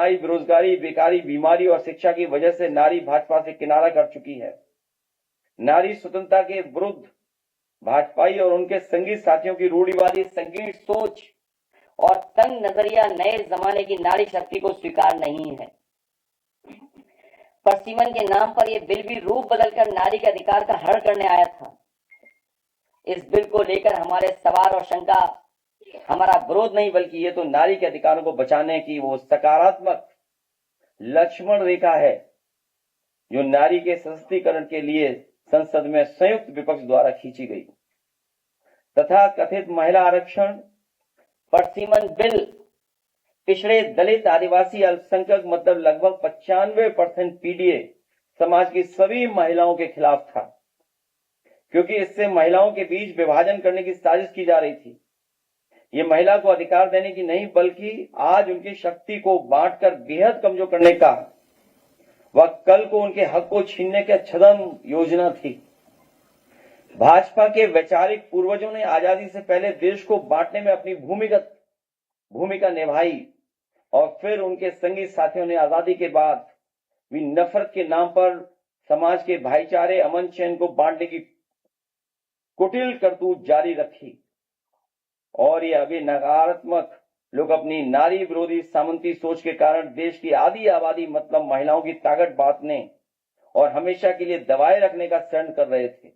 बेरोजगारी, बेकारी, बीमारी और शिक्षा की वजह से नारी भाजपा से किनारा कर चुकी है। नारी स्वतंत्रता के विरुद्ध भाजपाई और उनके संगी साथियों की रूढ़िवादी संकीर्ण सोच और तंग नजरिया नए जमाने की नारी शक्ति को स्वीकार नहीं है। परसीमन के नाम पर यह बिल भी रूप बदलकर नारी के अधिकार का हरण करने आया था। इस बिल को लेकर हमारे सवाल और शंका हमारा विरोध नहीं, बल्कि ये तो नारी के अधिकारों को बचाने की वो सकारात्मक लक्ष्मण रेखा है जो नारी के सशक्तिकरण के लिए संसद में संयुक्त विपक्ष द्वारा खींची गई। तथा कथित महिला आरक्षण परसीमन बिल पिछड़े, दलित, आदिवासी, अल्पसंख्यक मतलब लगभग 95% पीडीए समाज की सभी महिलाओं के खिलाफ था, क्योंकि इससे महिलाओं के बीच विभाजन करने की साजिश की जा रही थी। ये महिला को अधिकार देने की नहीं, बल्कि आज उनकी शक्ति को बांटकर बेहद कमजोर करने का व कल को उनके हक को छीनने की छद्म योजना थी। भाजपा के वैचारिक पूर्वजों ने आजादी से पहले देश को बांटने में अपनी भूमिका निभाई और फिर उनके संगी साथियों ने आजादी के बाद भी नफरत के नाम पर समाज के भाईचारे, अमन चैन को बांटने की कुटिल करतूत जारी रखी। और ये अभी नकारात्मक लोग अपनी नारी विरोधी सामंती सोच के कारण देश की आधी आबादी मतलब महिलाओं की ताकत बांटने और हमेशा के लिए दबाए रखने का शरण कर रहे थे,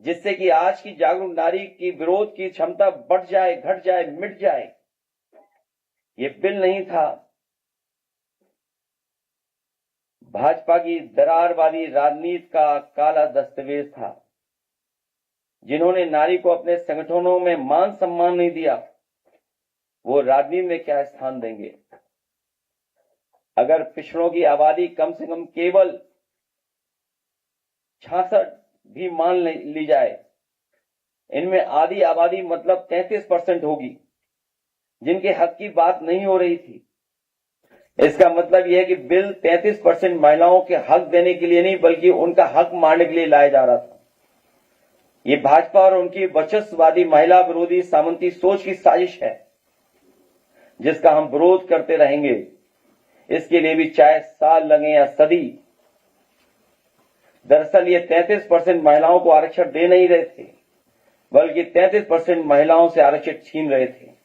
जिससे कि आज की जागरूक नारी की विरोध की क्षमता बढ़ जाए, घट जाए, मिट जाए। ये बिल नहीं था, भाजपा की दरारवादी राजनीति का काला दस्तावेज था। जिन्होंने नारी को अपने संगठनों में मान सम्मान नहीं दिया, वो राजनीति में क्या स्थान देंगे। अगर पिछड़ों की आबादी कम से कम केवल 66 भी मान ली जाए, इनमें आधी आबादी मतलब 33% होगी जिनके हक की बात नहीं हो रही थी। इसका मतलब यह है कि बिल 33% महिलाओं के हक देने के लिए नहीं, बल्कि उनका हक मारने के लिए लाया जा रहा था। ये भाजपा और उनकी वर्चस्ववादी महिला विरोधी सामंती सोच की साजिश है, जिसका हम विरोध करते रहेंगे। इसके लिए भी चाहे साल लगे या सदी। दरअसल ये 33% महिलाओं को आरक्षण दे नहीं रहे थे, बल्कि 33% महिलाओं से आरक्षण छीन रहे थे।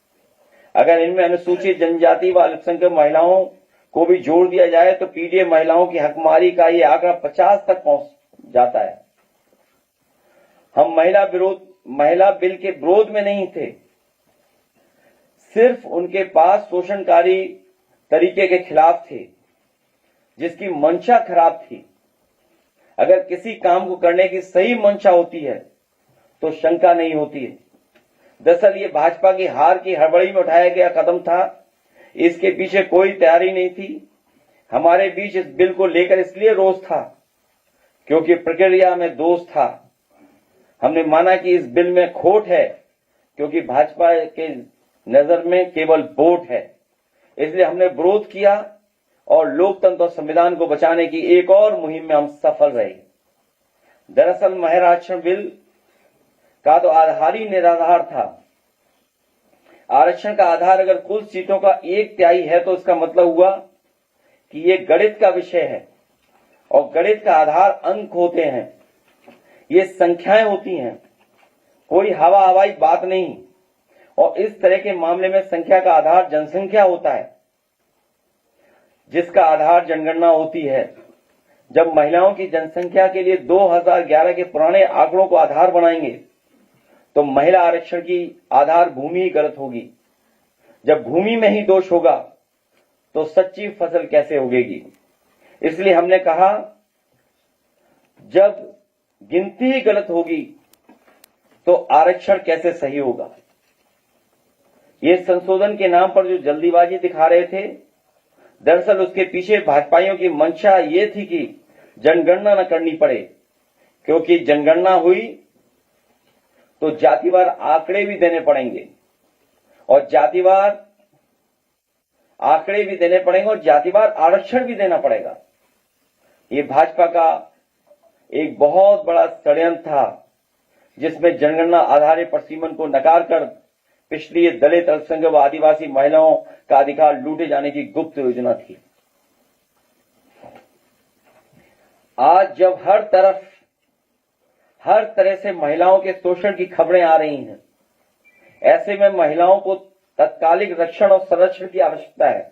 अगर इनमें अनुसूचित जनजाति व अल्पसंख्यक महिलाओं को भी जोड़ दिया जाए तो पीडीए महिलाओं की हकमारी का ये आंकड़ा 50 तक पहुंच जाता है। हम महिला बिल के विरोध में नहीं थे, सिर्फ उनके पास शोषणकारी तरीके के खिलाफ थे, जिसकी मंशा खराब थी। अगर किसी काम को करने की सही मंशा होती है तो शंका नहीं होती है। दरअसल ये भाजपा की हार की हड़बड़ी में उठाया गया कदम था, इसके पीछे कोई तैयारी नहीं थी। हमारे बीच इस बिल को लेकर इसलिए रोष था क्योंकि प्रक्रिया में दोष था। हमने माना कि इस बिल में खोट है क्योंकि भाजपा के नजर में केवल वोट है, इसलिए हमने विरोध किया और लोकतंत्र और संविधान को बचाने की एक और मुहिम में हम सफल रहे। दरअसल महिला आरक्षण बिल का तो आधार ही निराधार था। आरक्षण का आधार अगर कुल सीटों का 1/3 है तो इसका मतलब हुआ कि ये गणित का विषय है और गणित का आधार अंक होते हैं, ये संख्याएं होती हैं, कोई हवा हवाई बात नहीं। और इस तरह के मामले में संख्या का आधार जनसंख्या होता है, जिसका आधार जनगणना होती है। जब महिलाओं की जनसंख्या के लिए 2011 के पुराने आंकड़ों को आधार बनाएंगे तो महिला आरक्षण की आधार भूमि ही गलत होगी। जब भूमि में ही दोष होगा तो सच्ची फसल कैसे उगेगी। इसलिए हमने कहा जब गिनती ही गलत होगी तो आरक्षण कैसे सही होगा। ये संशोधन के नाम पर जो जल्दीबाजी दिखा रहे थे, दरअसल उसके पीछे भाजपाइयों की मंशा ये थी कि जनगणना न करनी पड़े, क्योंकि जनगणना हुई तो जातिवार आंकड़े भी देने पड़ेंगे और जातिवार आंकड़े भी देने पड़ेंगे और जातिवार आरक्षण भी देना पड़ेगा। ये भाजपा का एक बहुत बड़ा षड्यंत्र था, जिसमें जनगणना आधारित परसीमन को नकार कर पिछड़ी, दलित, अल्पसंख्यक व आदिवासी महिलाओं का अधिकार लूटे जाने की गुप्त योजना थी। आज जब हर तरह से महिलाओं के शोषण की खबरें आ रही हैं, ऐसे में महिलाओं को तत्कालिक रक्षण और संरक्षण की आवश्यकता है।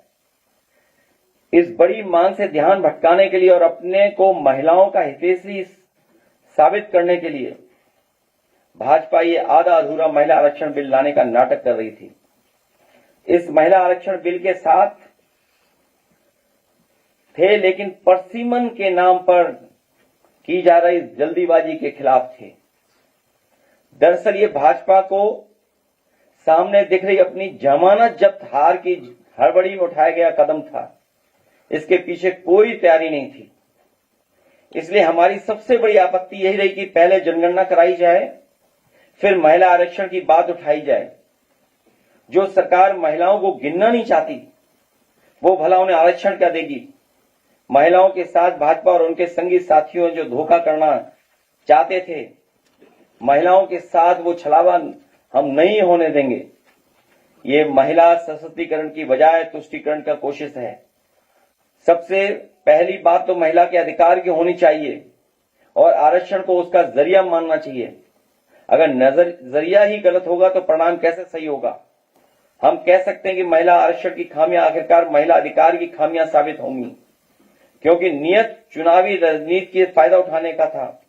इस बड़ी मांग से ध्यान भटकाने के लिए और अपने को महिलाओं का हितैषी साबित करने के लिए भाजपा ये आधा अधूरा महिला आरक्षण बिल लाने का नाटक कर रही थी। इस महिला आरक्षण बिल के साथ थे, लेकिन परसिमन के नाम पर की जा रही जल्दीबाजी के खिलाफ थे। दरअसल ये भाजपा को सामने दिख रही अपनी जमानत जब्त हार की हड़बड़ी में उठाया गया कदम था। इसके पीछे कोई तैयारी नहीं थी। इसलिए हमारी सबसे बड़ी आपत्ति यही रही कि पहले जनगणना कराई जाए, फिर महिला आरक्षण की बात उठाई जाए। जो सरकार महिलाओं को गिनना नहीं चाहती, वो भला उन्हें आरक्षण क्या देगी। महिलाओं के साथ भाजपा और उनके संगी साथियों जो धोखा करना चाहते थे, महिलाओं के साथ वो छलावा हम नहीं होने देंगे। ये महिला सशक्तिकरण की बजाय तुष्टीकरण का कोशिश है। सबसे पहली बात तो महिला के अधिकार की होनी चाहिए और आरक्षण को उसका जरिया मानना चाहिए। अगर जरिया ही गलत होगा तो परिणाम कैसे सही होगा। हम कह सकते हैं कि महिला आरक्षण की खामियां आखिरकार महिला अधिकार की खामियां साबित होंगी, क्योंकि नियत चुनावी राजनीति के फायदा उठाने का था,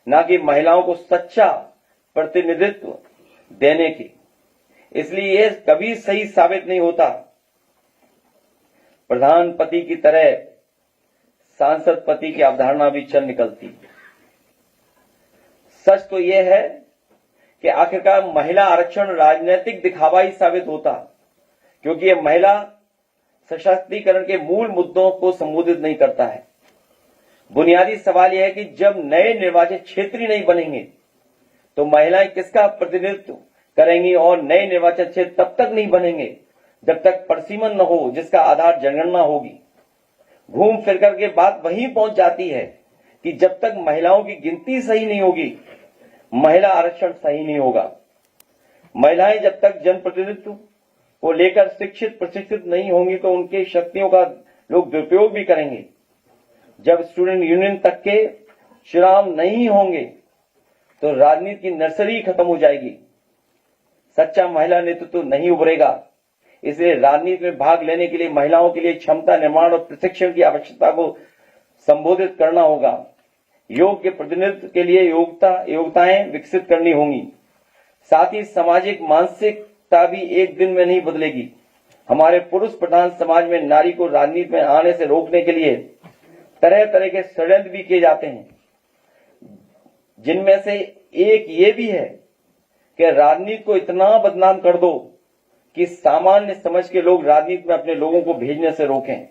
न कि महिलाओं को सच्चा प्रतिनिधित्व देने की। इसलिए यह कभी सही साबित नहीं होता। प्रधान पति की तरह सांसद पति की अवधारणा भी चल निकलती। सच तो यह है कि आखिरकार महिला आरक्षण राजनीतिक दिखावा ही साबित होता, क्योंकि यह महिला सशक्तिकरण के मूल मुद्दों को संबोधित नहीं करता है। बुनियादी सवाल यह है कि जब नए निर्वाचित क्षेत्र ही नहीं बनेंगे तो महिलाएं किसका प्रतिनिधित्व करेंगी, और नए निर्वाचन क्षेत्र तब तक नहीं बनेंगे जब तक परसिमन न हो जिसका आधार जनगणना होगी। घूम फिर करके बात वहीं पहुंच जाती है कि जब तक महिलाओं की गिनती सही नहीं होगी, महिला आरक्षण सही नहीं होगा। महिलाएं जब तक जनप्रतिनिधित्व को लेकर शिक्षित प्रशिक्षित नहीं होंगी तो उनकी शक्तियों का लोग दुरुपयोग भी करेंगे। जब स्टूडेंट यूनियन तक के चुनाव नहीं होंगे तो राजनीति की नर्सरी खत्म हो जाएगी। सच्चा महिला नेतृत्व नहीं उभरेगा। इसलिए राजनीति में भाग लेने के लिए महिलाओं के लिए क्षमता निर्माण और प्रशिक्षण की आवश्यकता को संबोधित करना होगा। योग्य प्रतिनिधित्व के लिए योग्यताएं विकसित करनी होंगी। साथ ही सामाजिक मानसिकता भी एक दिन में नहीं बदलेगी। हमारे पुरुष प्रधान समाज में नारी को राजनीति में आने से रोकने के लिए तरह तरह के षड्यंत्र भी किए जाते हैं, जिनमें से एक ये भी है कि राजनीति को इतना बदनाम कर दो कि सामान्य समझ के लोग राजनीति में अपने लोगों को भेजने से रोकें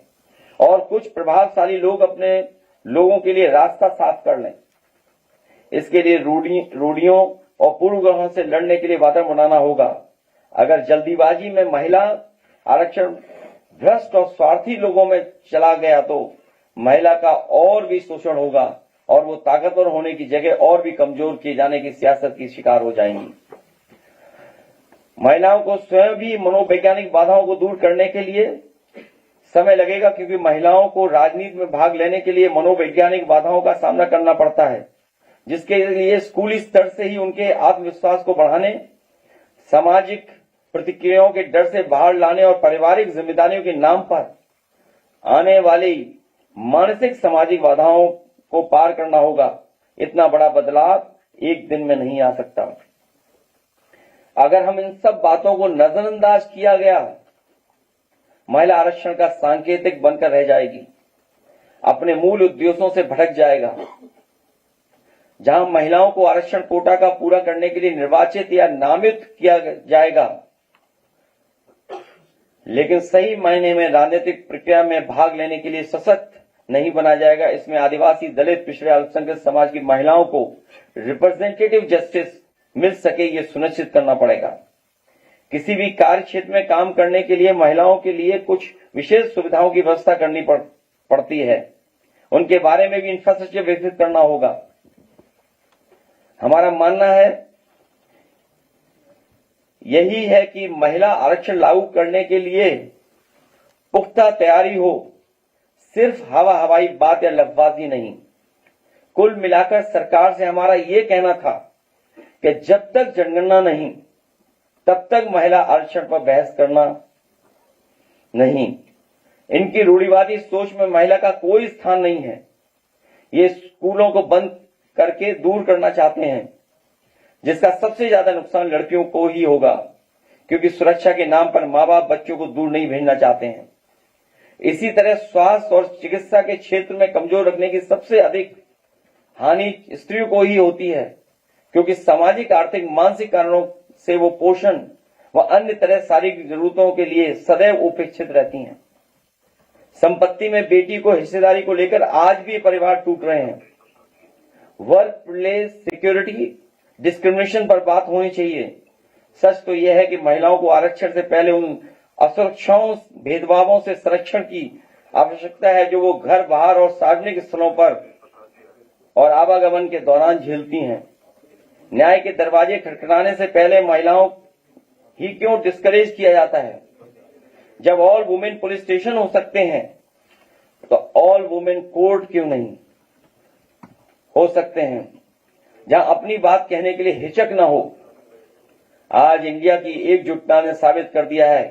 और कुछ प्रभावशाली लोग अपने लोगों के लिए रास्ता साफ कर लें। इसके लिए रूढ़ियों और पूर्वग्रहों से लड़ने के लिए वातावरण बनाना होगा। अगर जल्दीबाजी में महिला आरक्षण भ्रष्ट और स्वार्थी लोगों में चला गया तो महिला का और भी शोषण होगा और वो ताकतवर होने की जगह और भी कमजोर किए जाने की सियासत की शिकार हो जाएंगी। महिलाओं को स्वयं भी मनोवैज्ञानिक बाधाओं को दूर करने के लिए समय लगेगा, क्योंकि महिलाओं को राजनीति में भाग लेने के लिए मनोवैज्ञानिक बाधाओं का सामना करना पड़ता है, जिसके लिए स्कूली स्तर से ही उनके आत्मविश्वास को बढ़ाने, सामाजिक प्रतिक्रियाओं के डर से बाहर लाने और पारिवारिक जिम्मेदारियों के नाम पर आने वाली मानसिक सामाजिक बाधाओं को पार करना होगा। इतना बड़ा बदलाव एक दिन में नहीं आ सकता। अगर हम इन सब बातों को नजरअंदाज किया गया, महिला आरक्षण का सांकेतिक बनकर रह जाएगी, अपने मूल उद्देश्यों से भटक जाएगा। जहां महिलाओं को आरक्षण कोटा का पूरा करने के लिए निर्वाचित या नामित किया जाएगा, लेकिन सही मायने में राजनीतिक प्रक्रिया में भाग लेने के लिए सशक्त नहीं बना जाएगा। इसमें आदिवासी, दलित, पिछड़े, अल्पसंख्यक समाज की महिलाओं को रिप्रेजेंटेटिव जस्टिस मिल सके, ये सुनिश्चित करना पड़ेगा। किसी भी कार्य क्षेत्र में काम करने के लिए महिलाओं के लिए कुछ विशेष सुविधाओं की व्यवस्था करनी पड़ती है। उनके बारे में भी इंफ्रास्ट्रक्चर विकसित करना होगा। हमारा मानना है यही है कि महिला आरक्षण लागू करने के लिए पुख्ता तैयारी हो, सिर्फ हवा हवाई बात या लफ्ज़बाजी नहीं। कुल मिलाकर सरकार से हमारा ये कहना था कि जब तक जनगणना नहीं तब तक महिला आरक्षण पर बहस करना नहीं। इनकी रूढ़िवादी सोच में महिला का कोई स्थान नहीं है। ये स्कूलों को बंद करके दूर करना चाहते हैं, जिसका सबसे ज्यादा नुकसान लड़कियों को ही होगा, क्योंकि सुरक्षा के नाम पर माँ बाप बच्चों को दूर नहीं भेजना चाहते हैं। इसी तरह स्वास्थ्य और चिकित्सा के क्षेत्र में कमजोर रखने की सबसे अधिक हानि स्त्रियों को ही होती है, क्योंकि सामाजिक, आर्थिक, मानसिक कारणों से वो पोषण व अन्य तरह शारीरिक जरूरतों के लिए सदैव उपेक्षित रहती हैं। संपत्ति में बेटी को हिस्सेदारी को लेकर आज भी परिवार टूट रहे हैं। वर्क प्लेस सिक्योरिटी डिस्क्रिमिनेशन पर बात होनी चाहिए। सच तो यह है कि महिलाओं को आरक्षण से पहले उन असुरक्षाओं, भेदभावों से संरक्षण की आवश्यकता है जो वो घर, बाहर और सार्वजनिक स्थलों पर और आवागमन के दौरान झेलती हैं। न्याय के दरवाजे खटखटाने से पहले महिलाओं ही क्यों डिस्करेज किया जाता है? जब ऑल वुमेन पुलिस स्टेशन हो सकते हैं तो ऑल वुमेन कोर्ट क्यों नहीं हो सकते हैं, जहां अपनी बात कहने के लिए हिचक न हो। आज इंडिया की एकजुटता ने साबित कर दिया है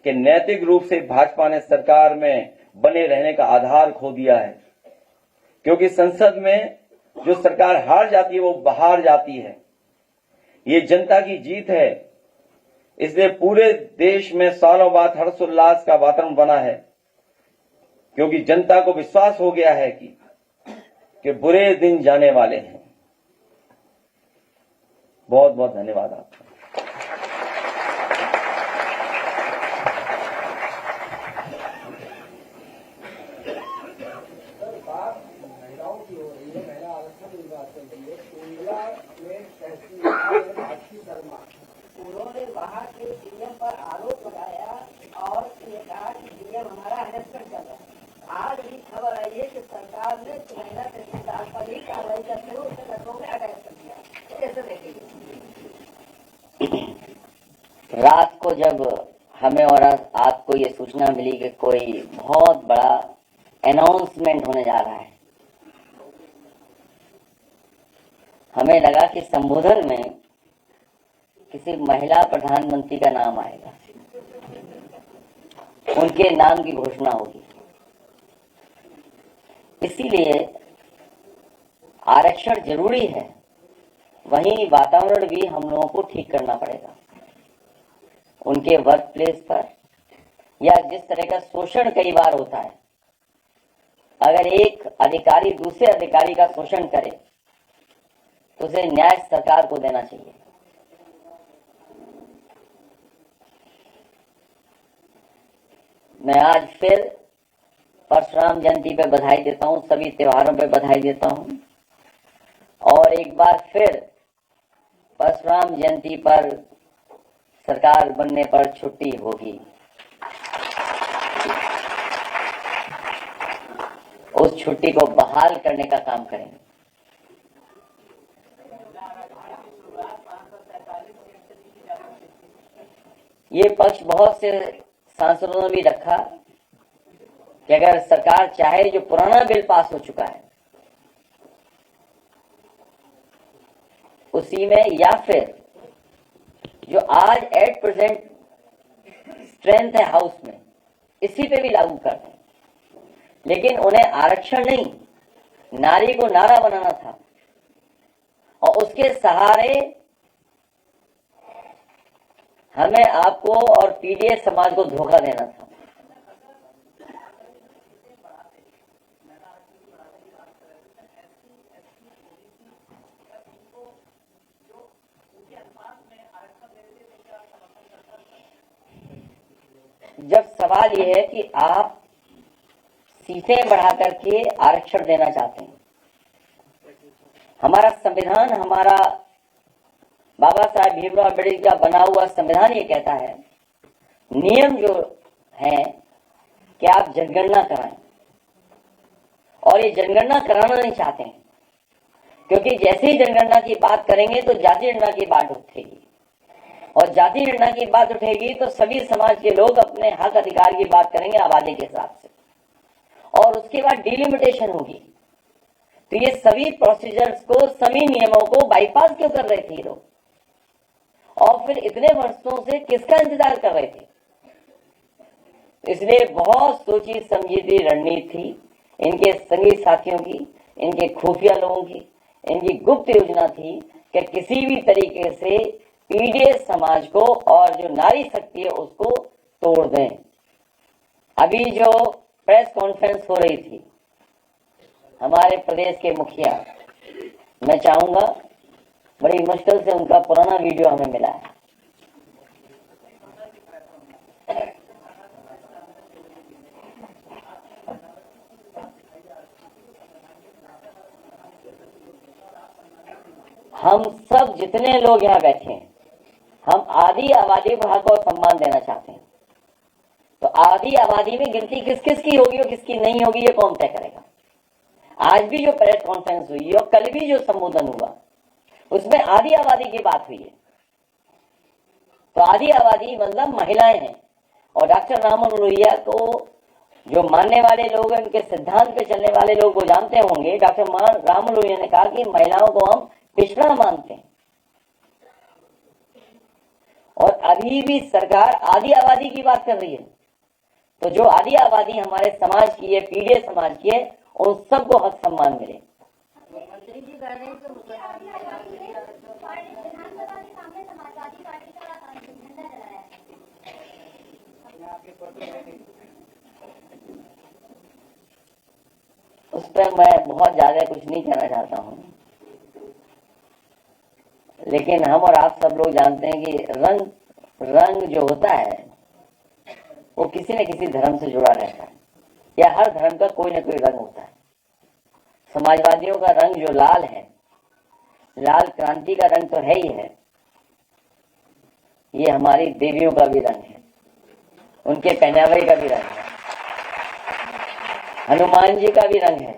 कि नैतिक रूप से भाजपा ने सरकार में बने रहने का आधार खो दिया है, क्योंकि संसद में जो सरकार हार जाती है वो बाहर जाती है। ये जनता की जीत है, इसलिए पूरे देश में सालों बाद हर्षोल्लास का वातावरण बना है, क्योंकि जनता को विश्वास हो गया है कि बुरे दिन जाने वाले हैं। बहुत बहुत धन्यवाद आपका। उन्होंने वहां के डीएम पर आरोप लगाया और ये कहा कि डीएम हमारा हरेसमेंट कर रहा है। आज भी खबर आई है कि सरकार ने महिला तहसीलदार पर ही कार्रवाई करते हुए उसे लखनऊ में अटैक कर दिया। कैसे देखेंगे? रात को जब हमें और आपको ये सूचना मिली कि कोई बहुत बड़ा अनाउंसमेंट होने जा रहा है, हमें लगा कि संबोधन में किसी महिला प्रधानमंत्री का नाम आएगा, उनके नाम की घोषणा होगी। इसीलिए आरक्षण जरूरी है, वहीं वातावरण भी हम लोगों को ठीक करना पड़ेगा। उनके वर्क प्लेस पर या जिस तरह का शोषण कई बार होता है, अगर एक अधिकारी दूसरे अधिकारी का शोषण करे तो उसे न्याय सरकार को देना चाहिए। मैं आज फिर परशुराम जयंती पे बधाई देता हूं, सभी त्योहारों पे बधाई देता हूं, और एक बार फिर परशुराम जयंती पर सरकार बनने पर छुट्टी होगी। उस छुट्टी को बहाल करने का काम करेंगे। ये पक्ष बहुत से सांसदों ने भी रखा कि अगर सरकार चाहे जो पुराना बिल पास हो चुका है उसी में, या फिर जो आज एट प्रेजेंट स्ट्रेंथ है हाउस में, इसी पे भी लागू कर दें। लेकिन उन्हें आरक्षण नहीं, नारी को नारा बनाना था और उसके सहारे हमें, आपको और पीडीएस समाज को धोखा देना था। जब सवाल यह है कि आप सीटें बढ़ा करके आरक्षण देना चाहते हैं, हमारा संविधान, हमारा बाबा साहेब भीमराव अम्बेडकर का बना हुआ संविधान ये कहता है, नियम जो है कि आप जनगणना कराएं, और ये जनगणना कराना नहीं चाहते हैं, क्योंकि जैसे ही जनगणना की बात करेंगे तो जाति गणना की बात उठेगी। और जाति गणना की बात उठेगी तो सभी समाज के लोग अपने हक अधिकार की बात करेंगे आबादी के हिसाब से, और उसके बाद डिलिमिटेशन होगी। तो ये सभी प्रोसीजर्स को, सभी नियमों को बाईपास क्यों कर रहे थे लोग, और फिर इतने वर्षों से किसका इंतजार कर रहे थे? इसलिए बहुत सोची समझी रणनीति थी इनके संगी साथियों की, इनके खुफिया लोगों की, इनकी गुप्त योजना थी कि किसी भी तरीके से पीड़ित समाज को और जो नारी शक्ति है उसको तोड़ दें। अभी जो प्रेस कॉन्फ्रेंस हो रही थी हमारे प्रदेश के मुखिया, मैं चाहूंगा, बड़ी मुश्किल से उनका पुराना वीडियो हमें मिला है, हम सब जितने लोग यहाँ बैठे हैं, हम आधी आबादी को हक और सम्मान देना चाहते हैं। तो आधी आबादी में गिनती किस किस की होगी और किसकी नहीं होगी ये कौन तय करेगा? आज भी जो प्रेस कॉन्फ्रेंस हुई और कल भी जो संबोधन हुआ उसमें आधी आबादी की बात हुई है। तो आधी आबादी मतलब महिलाएं हैं। और डॉक्टर राममनोहर लोहिया को जो मानने वाले लोग हैं, उनके सिद्धांत पे चलने वाले लोग वो जानते होंगे, डॉक्टर राममनोहर लोहिया ने कहा कि महिलाओं को हम पिछड़ा मानते हैं। और अभी भी सरकार आधी आबादी की बात कर रही है। तो जो आधी आबादी हमारे समाज की है, पीड़ित समाज की है, उन सबको हक सम्मान मिले। उस पर मैं बहुत ज्यादा कुछ नहीं कहना चाहता हूँ, लेकिन हम और आप सब लोग जानते हैं कि रंग जो होता है वो किसी न किसी धर्म से जुड़ा रहता है, या हर धर्म का कोई ना कोई रंग होता है। समाजवादियों का रंग जो लाल है, लाल क्रांति का रंग तो है ही है, ये हमारी देवियों का भी रंग है, उनके पहनावे का भी रंग है, हनुमान जी का भी रंग है।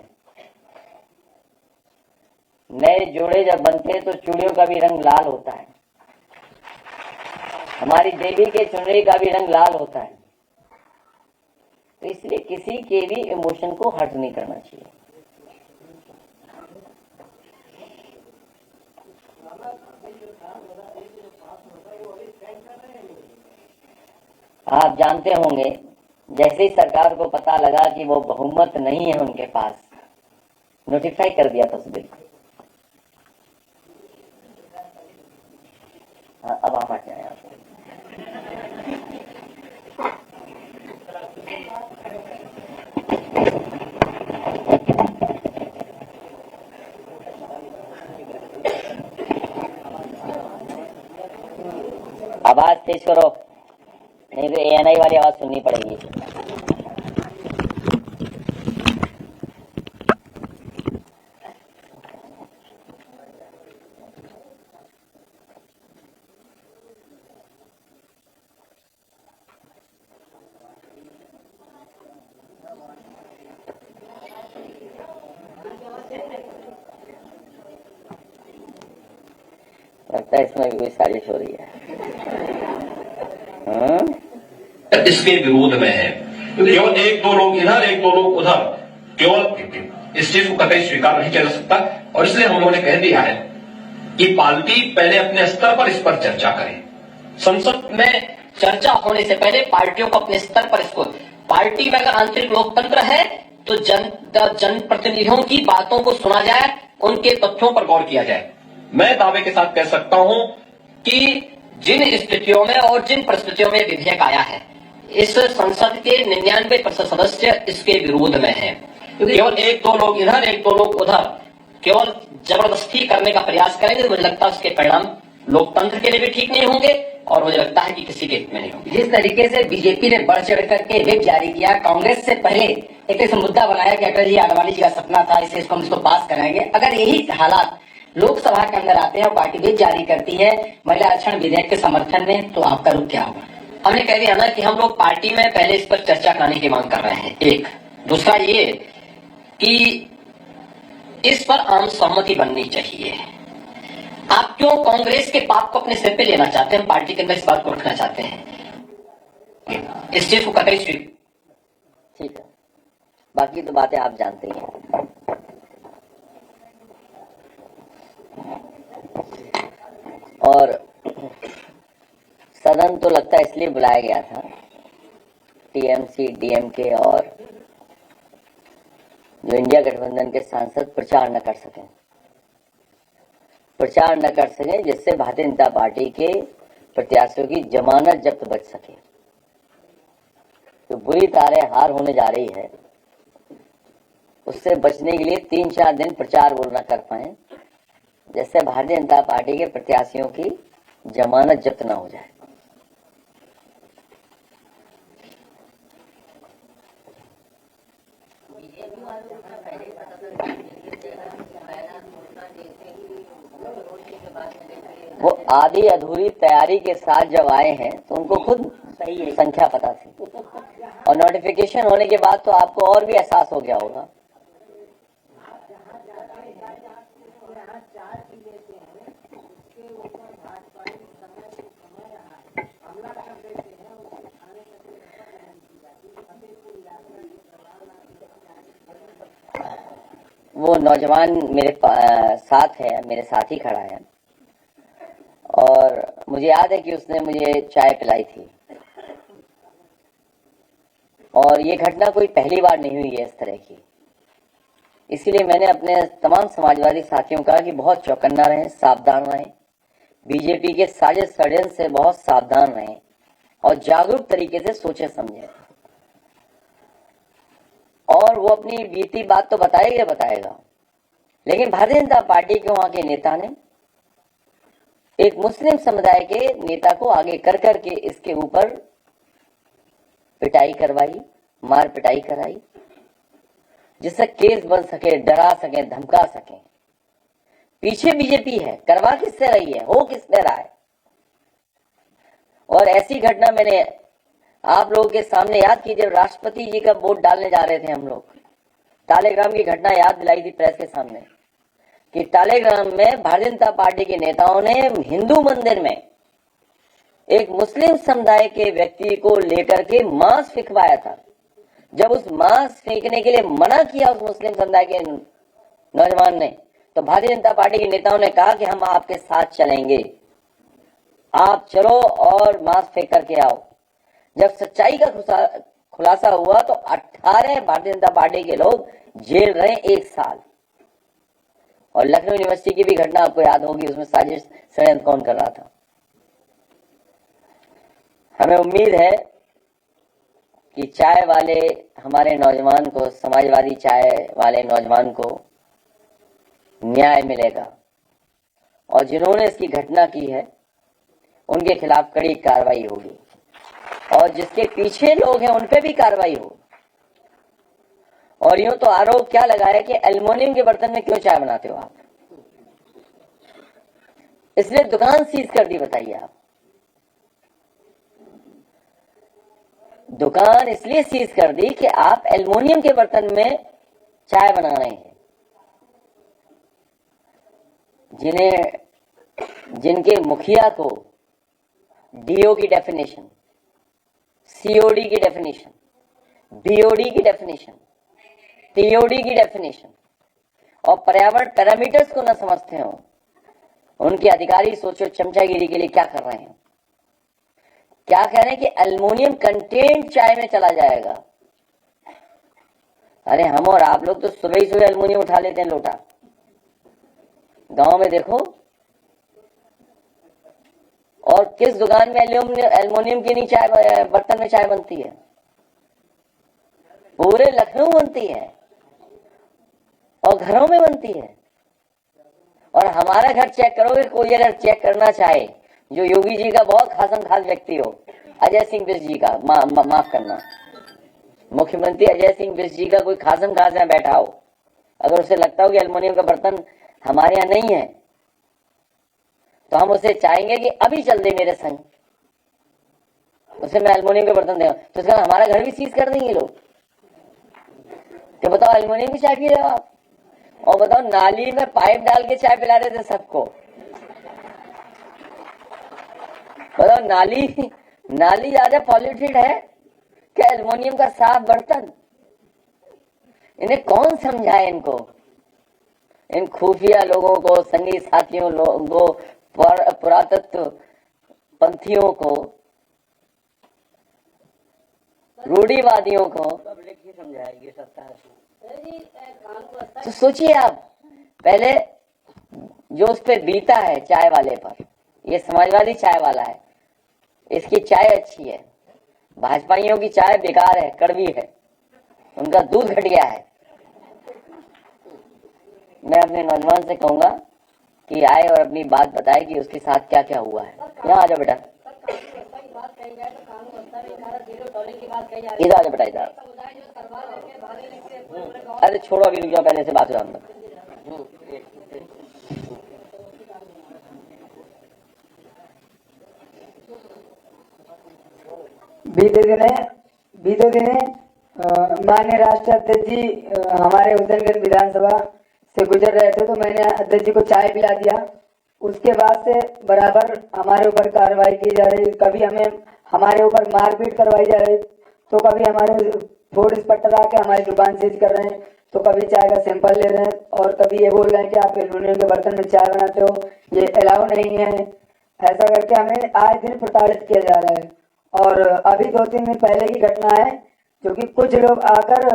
नए जोड़े जब बनते हैं तो चूड़ियों का भी रंग लाल होता है, हमारी देवी के चुनरी का भी रंग लाल होता है। तो इसलिए किसी के भी इमोशन को हर्ट नहीं करना चाहिए। आप जानते होंगे, जैसे ही सरकार को पता लगा कि वो बहुमत नहीं है उनके पास, नोटिफाई कर दिया था उस बिल को। अब आप आते हैं आवाज तेज करो, नहीं तो एएनआई वाली आवाज सुननी पड़ेगी। लगता है इसमें भी कोई साजिश हो रही है। इसके विरोध में है। केवल एक दो लोग इधर, एक दो लोग उधर, केवल इस चीज को कतई स्वीकार नहीं किया जा सकता। और इसलिए हम लोगों ने कह दिया है कि पार्टी पहले अपने स्तर पर इस पर चर्चा करे। संसद में चर्चा होने से पहले पार्टियों को अपने स्तर पर इसको, पार्टी में अगर आंतरिक लोकतंत्र है तो जनप्रतिनिधियों की बातों को सुना जाए, उनके तथ्यों पर गौर किया जाए। मैं दावे के साथ कह सकता हूं कि जिन स्थितियों में और जिन परिस्थितियों में विधेयक आया है, इस संसद के 99% सदस्य इसके विरोध में हैं। केवल एक दो लोग इधर, एक दो लोग उधर, केवल जबरदस्ती करने का प्रयास करेंगे तो मुझे लगता है उसके परिणाम लोकतंत्र के लिए भी ठीक नहीं होंगे और मुझे लगता है कि किसी के हित में नहीं होंगे। जिस तरीके से बीजेपी ने बढ़ चढ़ करके व्हिप जारी किया, कांग्रेस से पहले एक ऐसा मुद्दा बनाया कि अटल जी आडवाणी जी का सपना था, इसको हम इसको पास कराएंगे। अगर यही हालात लोकसभा के अंदर आते हैं और पार्टी व्हिप जारी करती है महिला आरक्षण विधेयक के समर्थन में, तो आपका रुख क्या होगा? हमने कह दिया ना कि हम लोग पार्टी में पहले इस पर चर्चा कराने की मांग कर रहे हैं। एक दूसरा ये कि इस पर आम सहमति बननी चाहिए। आप क्यों कांग्रेस के पाप को अपने सिर पे लेना चाहते हैं? पार्टी के अंदर इस बात को रखना चाहते हैं, इस चीज को कतई ठीक है, बाकी तो बातें आप जानते ही हैं। और सदन तो लगता है इसलिए बुलाया गया था, टीएमसी, डीएमके और जो इंडिया गठबंधन के सांसद प्रचार न कर सकें, जिससे भारतीय जनता पार्टी के प्रत्याशियों की जमानत जब्त बच सके। तो बुरी तारे हार होने जा रही है, उससे बचने के लिए 3-4 दिन प्रचार वो न कर पाए, जिससे भारतीय जनता पार्टी के प्रत्याशियों की जमानत जब्त न हो जाए। वो आधी अधूरी तैयारी के साथ जब आए हैं तो उनको खुद सही संख्या पता थी, और नोटिफिकेशन होने के बाद तो आपको और भी एहसास हो गया होगा। वो नौजवान मेरे साथ है, मेरे साथ ही खड़ा है, और मुझे याद है कि उसने मुझे चाय पिलाई थी। और ये घटना कोई पहली बार नहीं हुई है इस तरह की, इसीलिए मैंने अपने तमाम समाजवादी साथियों का कि बहुत चौकन्ना रहें, सावधान रहें, बीजेपी के साजिश षड्यंत्र से बहुत सावधान रहें और जागरूक तरीके से सोचे समझें। और वो अपनी बीती बात तो बताएगा, लेकिन भारतीय जनता पार्टी के वहां के नेता ने एक मुस्लिम समुदाय के नेता को आगे कर करके इसके ऊपर पिटाई करवाई, मार पिटाई कराई, जिससे केस बन सके, डरा सके, धमका सके। पीछे बीजेपी है, करवा किससे रही है, हो किसने रहा है। और ऐसी घटना मैंने आप लोगों के सामने याद की, जब राष्ट्रपति जी का वोट डालने जा रहे थे हम लोग, तालेग्राम की घटना याद दिलाई थी प्रेस के सामने कि तालेग्राम में भारतीय जनता पार्टी के नेताओं ने हिंदू मंदिर में एक मुस्लिम समुदाय के व्यक्ति को लेकर के मांस फेंकवाया था। जब उस मांस फेंकने के लिए मना किया उस मुस्लिम समुदाय के नौजवान ने, तो भारतीय जनता पार्टी के नेताओं ने कहा कि हम आपके साथ चलेंगे, आप चलो और मांस फेंक करके आओ। जब सच्चाई का खुलासा हुआ तो 18 भारतीय जनता पार्टी के लोग जेल रहे 1 साल। और लखनऊ यूनिवर्सिटी की भी घटना आपको याद होगी, उसमें साजिश षड्यंत्र कौन कर रहा था। हमें उम्मीद है कि चाय वाले हमारे नौजवान को, समाजवादी चाय वाले नौजवान को न्याय मिलेगा, और जिन्होंने इसकी घटना की है उनके खिलाफ कड़ी कार्रवाई होगी, और जिसके पीछे लोग हैं उन पे भी कार्रवाई हो। और यूं तो आरोप क्या लगाया कि एल्युमिनियम के बर्तन में क्यों चाय बनाते हो आप, इसलिए दुकान सीज कर दी। बताइए आप, दुकान इसलिए सीज कर दी कि आप एल्युमिनियम के बर्तन में चाय बना रहे हैं, जिनके मुखिया को डीओ की डेफिनेशन, सीओडी की डेफिनेशन, बीओडी की डेफिनेशन, टीओडी की डेफिनेशन और पर्यावरण पैरामीटर्स को न समझते हो, उनके अधिकारी सोचो चमचागिरी के लिए क्या कर रहे हैं। क्या कह रहे हैं कि एल्युमिनियम कंटेंट चाय में चला जाएगा। अरे हम और आप लोग तो सुबह ही सुबह एल्युमिनियम उठा लेते हैं लोटा। गांव में देखो, और किस दुकान में एल्युमिनियम की नहीं चाय, बर्तन में चाय बनती है, पूरे लखनऊ बनती है और घरों में बनती है। और हमारा घर चेक करोगे, कोई अगर चेक करना चाहे, जो योगी जी का बहुत खासम खास व्यक्ति हो, अजय सिंह बिष्ट जी का, माफ करना, मुख्यमंत्री अजय सिंह बिष्ट जी का कोई खासम खास यहाँ बैठा हो, अगर उसे लगता हो कि एल्युमिनियम का बर्तन हमारे यहाँ नहीं है, तो हम उसे चाहेंगे कि अभी चल दे मेरे संग, उसे मैं एल्युमिनियम के बर्तन दूंगा। तो उसका हमारा घर भी सीज कर देंगे लोग। तो बताओ, एल्युमिनियम की चाय पी रहे हो आप, और बताओ नाली में पाइप डाल के चाय पिला रहे थे सबको। बताओ, नाली नाली ज्यादा पॉल्यूटेड है क्या एल्युमिनियम का साफ बर्तन? इन्हें कौन समझाए? इनको, इन खुफिया लोगों को, संगी साथियों लोगों को, पुरातत्व पंथियों को, रूढ़िवादियों को समझाएगी सत्ता। तो सोचिए आप, पहले जो उस पे बीता है चाय वाले पर, ये समाजवादी चाय वाला है, इसकी चाय अच्छी है, भाजपाइयों की चाय बेकार है, कड़वी है, उनका दूध घटिया है। मैं अपने नौजवान से कहूंगा कि आए और अपनी बात बताए कि उसके साथ क्या क्या हुआ है। यहाँ आ जाओ बेटा, इधर आ जाओ बेटा, इधर। अरे छोड़ो, अभी रुक जाओ, पहले से बात करना। बीते दिने माननीय राष्ट्रीय अध्यक्ष जी हमारे हुसैनगंज विधानसभा से गुजर रहे थे, तो मैंने अध्यक्ष जी को चाय पिला दिया। उसके बाद से बराबर हमारे ऊपर कार्रवाई की जा रही, कभी हमारे ऊपर मारपीट करवाई जा रही, तो कभी हमारे फोर्स इंस्पेक्टर आके हमारी दुकान सीज कर रहे हैं, तो कभी चाय का सैंपल ले रहे हैं, और कभी ये बोल रहे हैं कि आप एल्युमिनियम के बर्तन में चाय बनाते हो, ये अलाउ नहीं है। ऐसा करके हमें आए दिन प्रताड़ित किया जा रहा है। और अभी 2-3 दिन पहले की घटना है, जो कि कुछ लोग आकर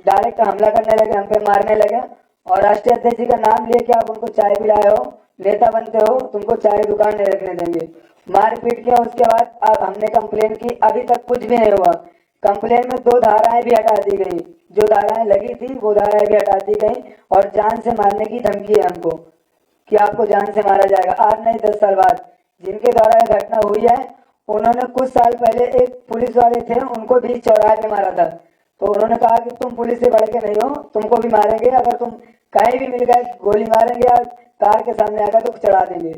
डायरेक्ट हमला करने लगे, हम पे मारने लगे, और राष्ट्रीय अध्यक्ष जी का नाम लिए कि आप उनको चाय पिलाए हो, नेता बनते हो, तुमको चाय दुकान नहीं रखने देंगे। मारपीट किया। उसके बाद अब हमने कंप्लेन की, अभी तक कुछ भी नहीं हुआ। कंप्लेन में 2 धाराएं भी हटा दी गई, जो धाराएं लगी थी वो धाराएं भी हटा दी गई, और जान से मारने की धमकी है हमको कि आपको जान से मारा जाएगा। आज नहीं 10 साल बाद जिनके द्वारा यह घटना हुई है, उन्होंने कुछ साल पहले एक पुलिस वाले थे, उनको भी चौराहे पे मारा था। तो उन्होंने कहा कि तुम पुलिस से बढ़ के नहीं हो, तुमको भी मारेंगे, अगर तुम कहीं भी मिल गए गोली मारेंगे, या कार के सामने आकर तो चढ़ा देंगे।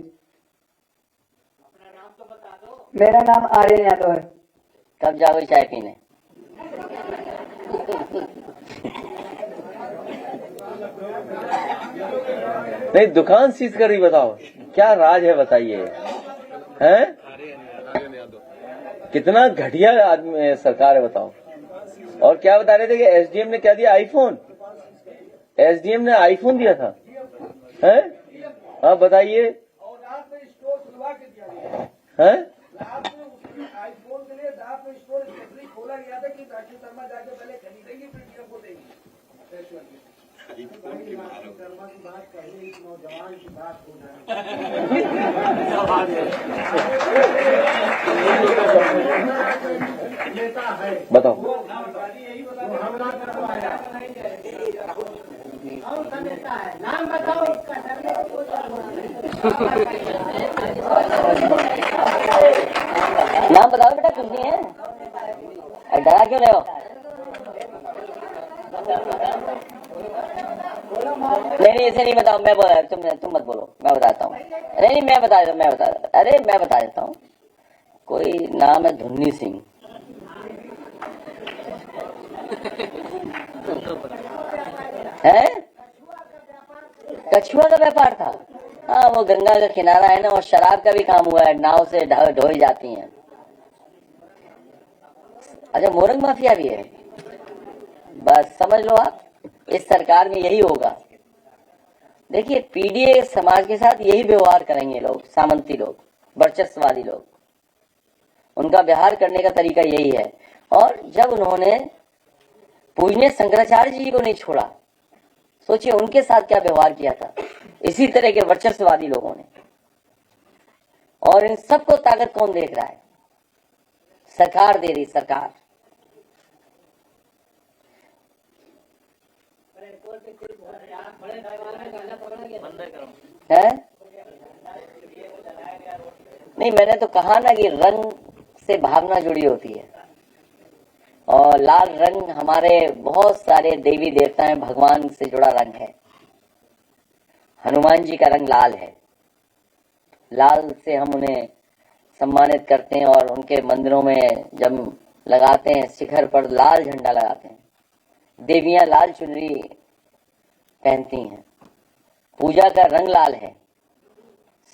मेरा नाम आर्यन यादव है। कब जाओगे चाय पीने? नहीं, दुकान सीज कर रही, बताओ क्या राज है, बताइए। हैं? कितना घटिया आदमी सरकार है, बताओ। और क्या बता रहे थे कि एसडीएम ने क्या दिया? आईफोन। एसडीएम ने आईफोन दिया था, हैं? हाँ बताइए। हैं? आईफोन के लिए रात में स्टोर स्पेशली खोला गया था कि राशि शर्मा जाके पहले खरीदेंगी, फिर डीएम को देंगी। शर्मा की बात कही, नौजवान की बात हो जाए। बताओ। नाम बताओ उसका। नाम बताओ बेटा, कुछ नहीं है, डरा क्यों रहे हो? नहीं, ऐसे नहीं बताओ, मैं बोला, तुम मत बोलो, मैं बताता हूँ। नहीं, मैं बता देता, अरे मैं बता देता हूँ। कोई नाम है धुन्नी सिंह, है? कछुआ का व्यापार था। हाँ, वो गंगा का किनारा है ना, और शराब का भी काम हुआ है, नाव से ढोई जाती हैं। अच्छा, मोरंग माफिया भी है। बस समझ लो आप, इस सरकार में यही होगा। देखिए, पीडीए समाज के साथ यही व्यवहार करेंगे लोग, सामंती लोग, वर्चस्ववादी लोग। उनका व्यवहार करने का तरीका यही है। और जब उन्होंने पूजनीय शंकराचार्य जी को नहीं छोड़ा, सोचिए उनके साथ क्या व्यवहार किया था इसी तरह के वर्चस्ववादी लोगों ने। और इन सबको ताकत कौन देख रहा है? सरकार दे रही, सरकार। है? नहीं, मैंने तो कहा ना कि रंग से भावना जुड़ी होती है, और लाल रंग हमारे बहुत सारे देवी देवता हैं, भगवान से जुड़ा रंग है। हनुमान जी का रंग लाल है, लाल से हम उन्हें सम्मानित करते हैं, और उनके मंदिरों में जब लगाते हैं शिखर पर लाल झंडा लगाते हैं, देवियां लाल चुनरी पहनती हैं, पूजा का रंग लाल है,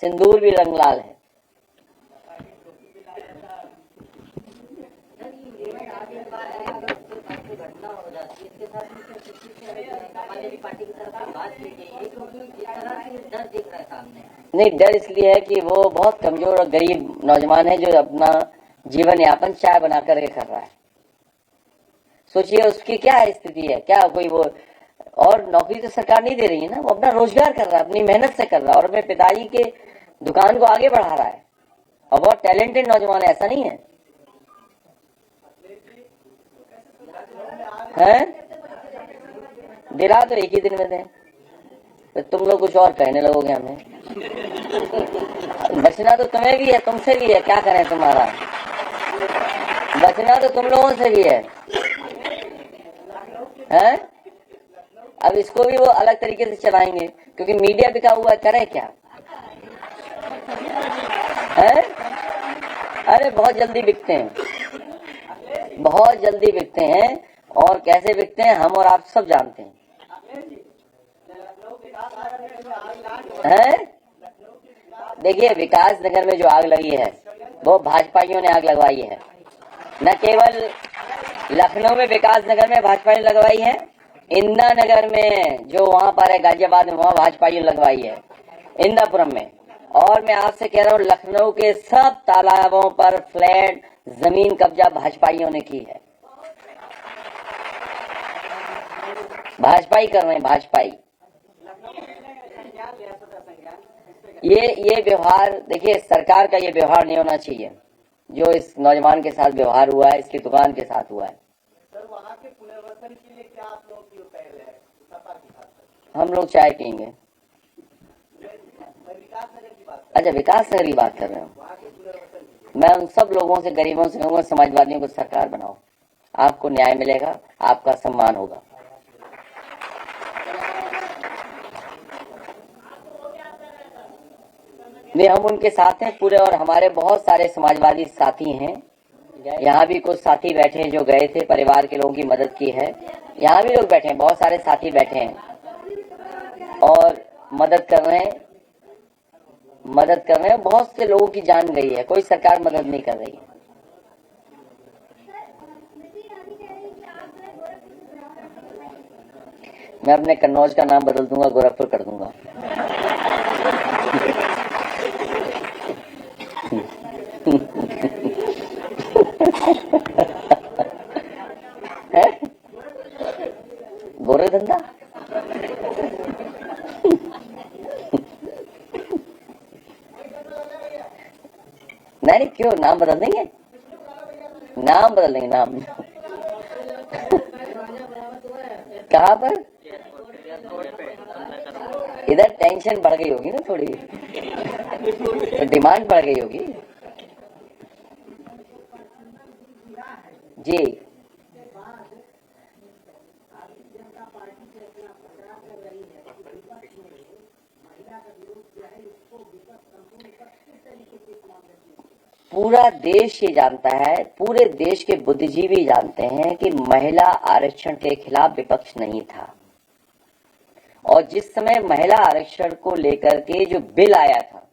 सिंदूर भी रंग लाल है। घटना हो जाती है इसके साथ पार्टी की तरफ से बात की गई है क्योंकि इस तरह से डर दिख रहा है सामने। नहीं, डर इसलिए है कि वो बहुत कमजोर और गरीब नौजवान है जो अपना जीवन यापन चाय बना करके कर रहा है। सोचिए उसकी क्या स्थिति है, क्या कोई वो, और नौकरी तो सरकार नहीं दे रही है ना, वो अपना रोजगार कर रहा है, अपनी मेहनत से कर रहा है और अपने पिताजी के दुकान को आगे बढ़ा रहा है और बहुत टैलेंटेड नौजवान है, ऐसा नहीं है। दिला तो एक ही दिन में दें, तो तुम लोग कुछ और कहने लगोगे हमें। बचना तो तुम्हें भी है, तुमसे भी है, क्या करें तुम्हारा, बचना तो तुम लोगों से भी है। अब इसको भी वो अलग तरीके से चलाएंगे क्योंकि मीडिया बिका हुआ है, करे क्या है? अरे बहुत जल्दी बिकते हैं, बहुत जल्दी बिकते हैं, और कैसे बिकते हैं हम और आप सब जानते हैं। देखिए विकास नगर में जो आग लगी है वो भाजपाइयों ने आग लगवाई है, न केवल लखनऊ में विकास नगर में भाजपा ने लगवाई है, इंदिरा नगर में जो वहां पर है गाजियाबाद में, वहां भाजपा ने लगवाई है, इंदिरापुरम में। और मैं आपसे कह रहा हूँ लखनऊ के सब तालाबों पर फ्लैट जमीन कब्जा भाजपाइयों ने की है, भाजपाई कर रहे हैं, भाजपाई। ये व्यवहार देखिए, सरकार का ये व्यवहार नहीं होना चाहिए जो इस नौजवान के साथ व्यवहार हुआ है, इसकी दुकान के साथ हुआ है। सर वहाँ के पुनर्वसन के लिए क्या आप लोग की पहल है सपा के साथ? हम लोग चाय पियेंगे। विकास नगर की बात, अच्छा विकास नगर की बात कर रहे हो। मैं उन सब लोगों से, गरीबों से कहूँगा समाजवादियों को सरकार बनाओ, आपको न्याय मिलेगा, आपका सम्मान होगा। नहीं, हम उनके साथ हैं पूरे, और हमारे बहुत सारे समाजवादी साथी हैं। यहाँ भी कुछ साथी बैठे हैं जो गए थे, परिवार के लोगों की मदद की है। यहाँ भी लोग बैठे हैं, बहुत सारे साथी बैठे हैं और मदद कर रहे हैं, बहुत से लोगों की जान गई है, कोई सरकार मदद नहीं कर रही है। मैं अपने कन्नौज का नाम बदल दूंगा, गोरखपुर कर दूंगा। गोरे धंधा नहीं, क्यों नाम बदल देंगे, नाम बदल देंगे, नाम कहाँ पर? इधर टेंशन बढ़ गई होगी ना थोड़ी, तो डिमांड बढ़ गई होगी जी। पूरा देश ये जानता है, पूरे देश के बुद्धिजीवी जानते हैं कि महिला आरक्षण के खिलाफ विपक्ष नहीं था, और जिस समय महिला आरक्षण को लेकर के जो बिल आया था,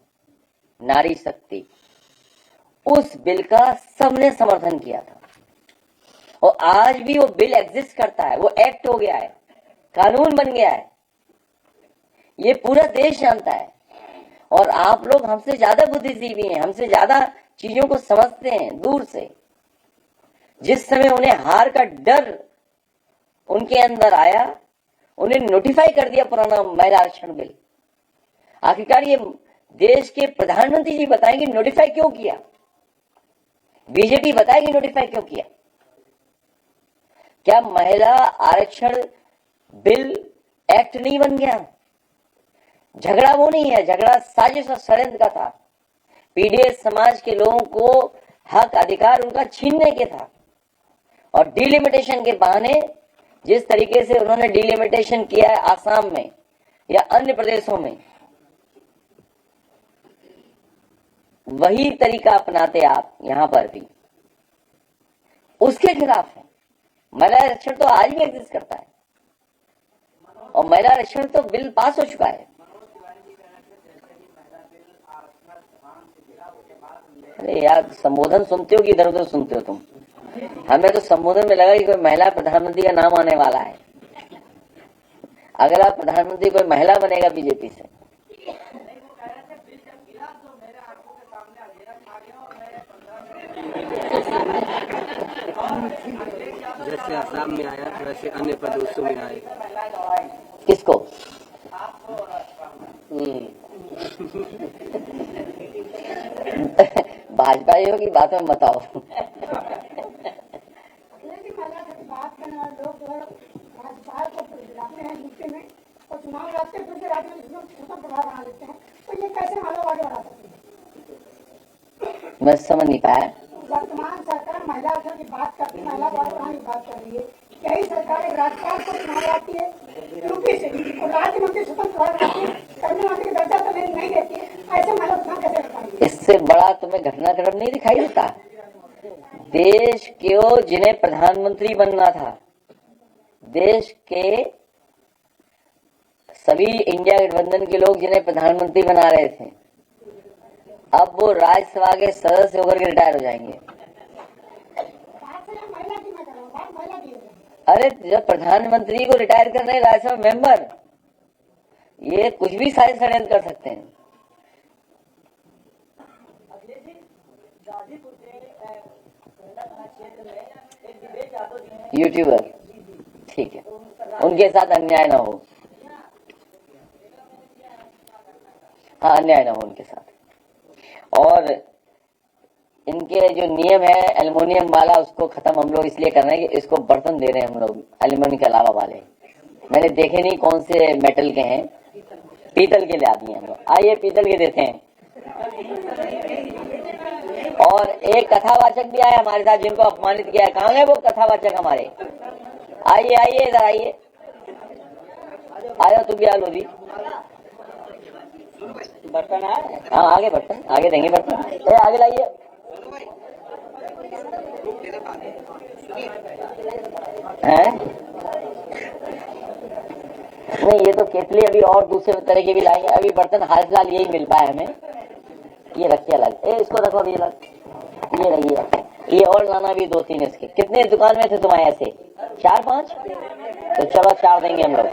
नारी शक्ति, उस बिल का सबने समर्थन किया था, और आज भी वो बिल एग्जिस्ट करता है, वो एक्ट हो गया है, कानून बन गया है, ये पूरा देश जानता है। और आप लोग हमसे ज्यादा बुद्धिजीवी हैं, हमसे ज्यादा चीजों को समझते हैं दूर से। जिस समय उन्हें हार का डर उनके अंदर आया, उन्हें नोटिफाई कर दिया पुराना महिला आरक्षण बिल। आखिरकार ये देश के प्रधानमंत्री जी बताएंगे नोटिफाई क्यों किया, बीजेपी बताएगी नोटिफाई क्यों किया। क्या महिला आरक्षण बिल एक्ट नहीं बन गया? झगड़ा वो नहीं है, झगड़ा साजिश और षड्यंत्र का था। पीडीएस समाज के लोगों को हक अधिकार उनका छीनने के था, और डिलिमिटेशन के बहाने जिस तरीके से उन्होंने डिलिमिटेशन किया है आसाम में या अन्य प्रदेशों में, वही तरीका अपनाते आप यहां पर भी, उसके खिलाफ है। महिला आरक्षण तो आज भी एग्जिस्ट करता है, और महिला आरक्षण तो बिल पास हो चुका है। अरे यार, संबोधन सुनते हो कि इधर उधर सुनते हो तुम? हमें तो संबोधन में लगा कि कोई महिला प्रधानमंत्री का नाम आने वाला है। अगला प्रधानमंत्री कोई महिला बनेगा बीजेपी से। जैसे आसाम में आया वैसे अन्य प्रदेशों में आए। किसको? भाजपाइयों की बातों में मत आओ। चुनाव लड़ते फिर से राज्य में प्रभाव बना देते हैं, तो ये कैसे मालूम आगे बढ़ा सकते हैं? मैं समझ नहीं पाया। वर्तमान सरकार महिला आरक्षण की बात करती है, महिला बात की बात कर रही है। यही सरकार एक राज्यपाल को चुनाव लाती है यूपी से, और राज्य मंत्री स्वतंत्र प्रभाव लाती है, कैबिनेट मंत्री की दर्जा तो नहीं देती है। ऐसे महिला उत्थान कैसे कर पाएंगे? इससे बड़ा तुम्हें घटनाक्रम नहीं दिखाई देता? देश के जिन्हें प्रधानमंत्री बनना था, देश के सभी इंडिया गठबंधन के लोग जिन्हें प्रधानमंत्री बना रहे थे, अब वो राज्यसभा के सदस्य होकर के रिटायर हो जाएंगे। अरे जब प्रधानमंत्री को रिटायर कर रहे हैं राज्यसभा मेंबर, ये कुछ भी साजिश षड्यंत्र कर सकते हैं। यूट्यूबर, ठीक है, उनके साथ अन्याय ना हो। हाँ, अन्याय ना हो उनके साथ। और इनके जो नियम है एल्युमिनियम वाला, उसको खत्म हम लोग इसलिए कर रहे हैं कि इसको बर्तन दे रहे हैं हम लोग एल्युमिनियम के अलावा वाले। मैंने देखे नहीं कौन से मेटल के हैं, पीतल के ला दिए हम लोग। आइए पीतल के देते हैं। और एक कथावाचक भी आए हमारे साथ जिनको अपमानित किया है। कहाँ है वो कथावाचक हमारे? आइए आइए इधर आइए, आया तुम भी आ लो जी। बर्तन है? हाँ आगे बर्तन, आगे देंगे बर्तन। आगे लाइए। हैं? नहीं, ये तो केतली अभी और दूसरे तरह की भी लाएंगे। अभी बर्तन हाल फिलहाल यही मिल पाया हमें। ये रखिए अलग। इसको रखो अभी अलग। ये रहिए। ये और लाना भी 2-3 इसके। कितने दुकान में थे तुम्हारे ऐसे? 4-5? तो चलो 4 देंगे हम लोग।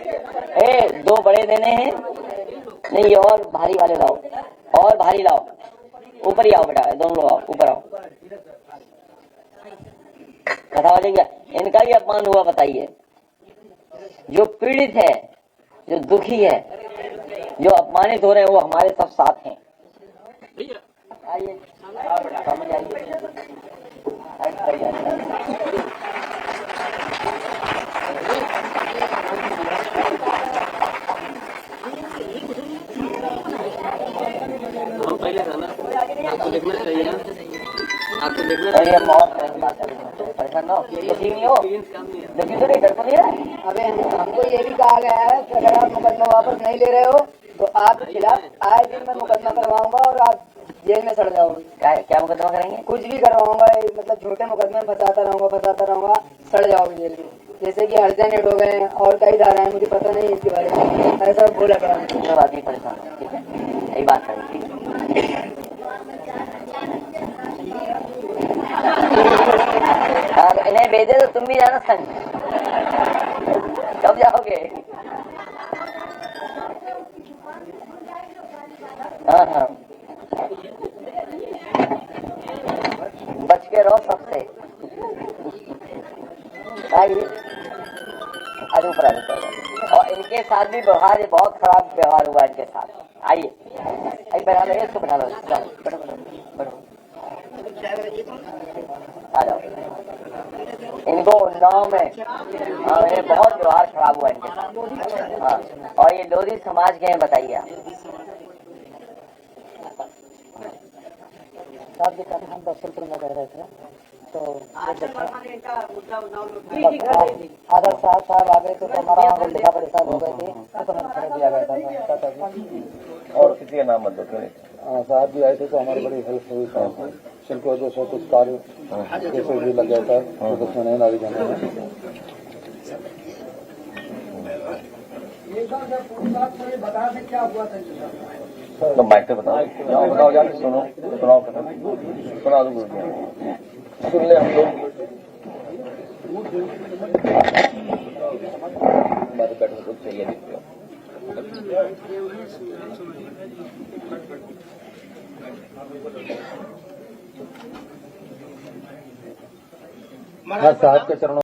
2 बड़े देने हैं। नहीं, ये और भारी वाले लाओ, और भारी लाओ। ऊपर ही आओ बेटा, दोनों लोग आओ, ऊपर आओ। कथा वाले क्या इनका भी अपमान हुआ बताइए? जो पीड़ित है, जो दुखी है, जो अपमानित हो रहे हैं, वो हमारे सब साथ हैं। आइए समझ आइए। पहले था ना, आपको देखना चाहिए ना, आपको देखना चाहिए। परेशान ना हो, ठीक नहीं हो, लेकिन तो नहीं डर तो नहीं है। अबे हमको ये भी कहा गया है कि अगर आप मुकदमा वापस नहीं ले रहे हो तो आपके खिलाफ आए दिन मैं मुकदमा करवाऊंगा और आप जेल में सड़ जाओगे। क्या मुकदमा करेंगे? कुछ भी करवाऊंगा, मतलब छोटे मुकदमे में फंसाता रहूंगा, सड़ जाओगे जेल में। जैसे कि हत्या नेट हो गए और कई धाराएं, मुझे पता नहीं इसके बारे में, ऐसा बोला गया। सब आदमी परेशान है, ठीक है, यही बात करें। इन्हें भेजे तो तुम भी जाना संग। कब जाओगे? हाँ, बच के रहो सबसे। आइए, आज ऊपर आ जाओ। और इनके साथ भी व्यवहार, बहुत खराब व्यवहार हुआ इनके साथ। आइए बैठा लो, इसको बैठा लो, बैठो आ जाओ। इनको उन्नाव में ये बहुत व्यवहार खराब हुआ इनके साथ। हाँ, और ये लोधी समाज के हैं, बताइए आप। हम दक्षिणपुर में रह रहे थे, तो आदर साहब आ गए थे, तो हमारा वहाँ लिखा पढ़ी साहब हो गए थे, तो हमें खड़े दिया गया था। और किसी का नाम मत दो। साहब भी आए थे तो हमारी बड़ी हेल्प हुई साहब। सिर्फ वजह से कुछ कार्य जैसे भी लग गया था, तो उसमें नहीं लगे जाने में। बता दें क्या हुआ था? तो माइक पे बताओ जाके सुनो, सुनाओ, सुना दो, सुन ले हम लोग। हाँ साहब के चरणों